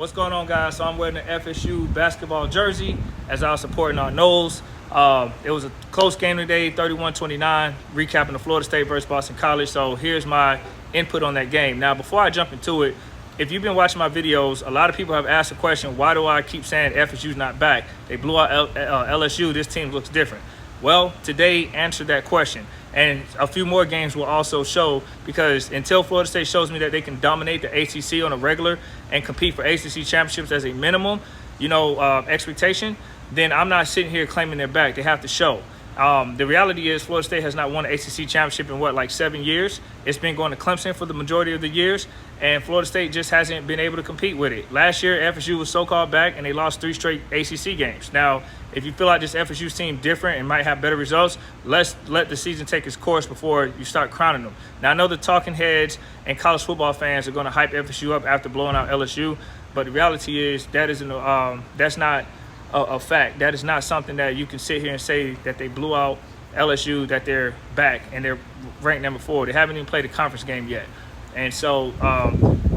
What's going on, guys? So I'm wearing the FSU basketball jersey as I was supporting our Noles. It was a close game today, 31-29, recapping the Florida State versus Boston College. So here's my input on that game. Now, before I jump into it, if you've been watching my videos, a lot of people have asked the question, why do I keep saying FSU's not back? They blew out LSU. This team looks different. Well, today answered that question. And a few more games will also show, because until Florida State shows me that they can dominate the ACC on a regular and compete for ACC championships as a minimum, expectation, then I'm not sitting here claiming they're back. They have to show. The reality is Florida State has not won an ACC championship in like 7 years. It's been going to Clemson for the majority of the years, and Florida State just hasn't been able to compete with it. Last year, FSU was so-called back, and they lost 3 straight ACC games. Now, if you feel like this FSU team different and might have better results, let's let the season take its course before you start crowning them. Now, I know the talking heads and college football fans are going to hype FSU up after blowing out LSU, but the reality is that's not a fact. That is not something that you can sit here and say that they blew out LSU, that they're back and they're ranked number 4. They haven't even played a conference game yet. And so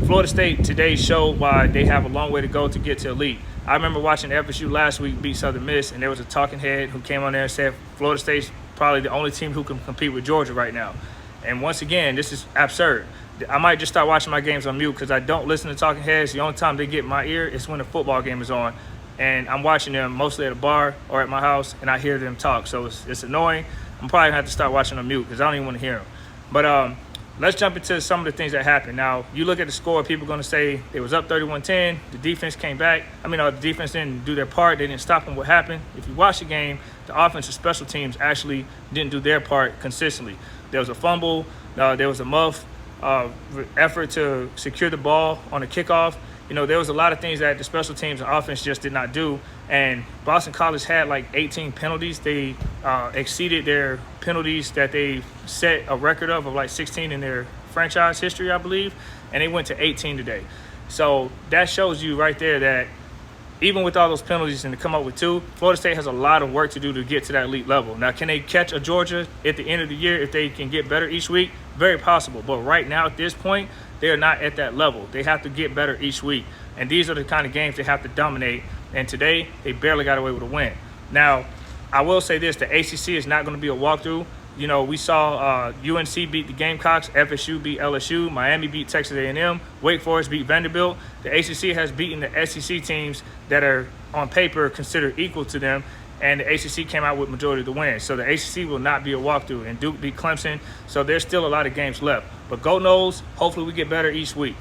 Florida State today showed why they have a long way to go to get to elite. I remember watching FSU last week beat Southern Miss, and there was a talking head who came on there and said Florida State's probably the only team who can compete with Georgia right now. And once again, this is absurd. I might just start watching my games on mute because I don't listen to talking heads. The only time they get in my ear is when the football game is on. And I'm watching them mostly at a bar or at my house, and I hear them talk. So it's annoying. I'm probably going to have to start watching on mute because I don't even want to hear them. But let's jump into some of the things that happened. Now, you look at the score, people are going to say it was up 31-10. The defense came back. The defense didn't do their part. They didn't stop them. What happened? If you watch the game, the offensive special teams actually didn't do their part consistently. There was a fumble. There was a muff effort to secure the ball on a kickoff. There was a lot of things that the special teams and offense just did not do. And Boston College had like 18 penalties. They exceeded their penalties that they set a record of like 16 in their franchise history, I believe. And they went to 18 today. So that shows you right there that even with all those penalties and to come up with 2, Florida State has a lot of work to do to get to that elite level. Now, can they catch a Georgia at the end of the year if they can get better each week? Very possible. But right now at this point, they are not at that level. They have to get better each week. And these are the kind of games they have to dominate. And today, they barely got away with a win. Now, I will say this. The ACC is not going to be a walkthrough. We saw UNC beat the Gamecocks. FSU beat LSU. Miami beat Texas A&M. Wake Forest beat Vanderbilt. The ACC has beaten the SEC teams that are on paper considered equal to them. And the ACC came out with majority of the wins. So the ACC will not be a walkthrough. And Duke beat Clemson. So there's still a lot of games left. But go Noles. Hopefully we get better each week.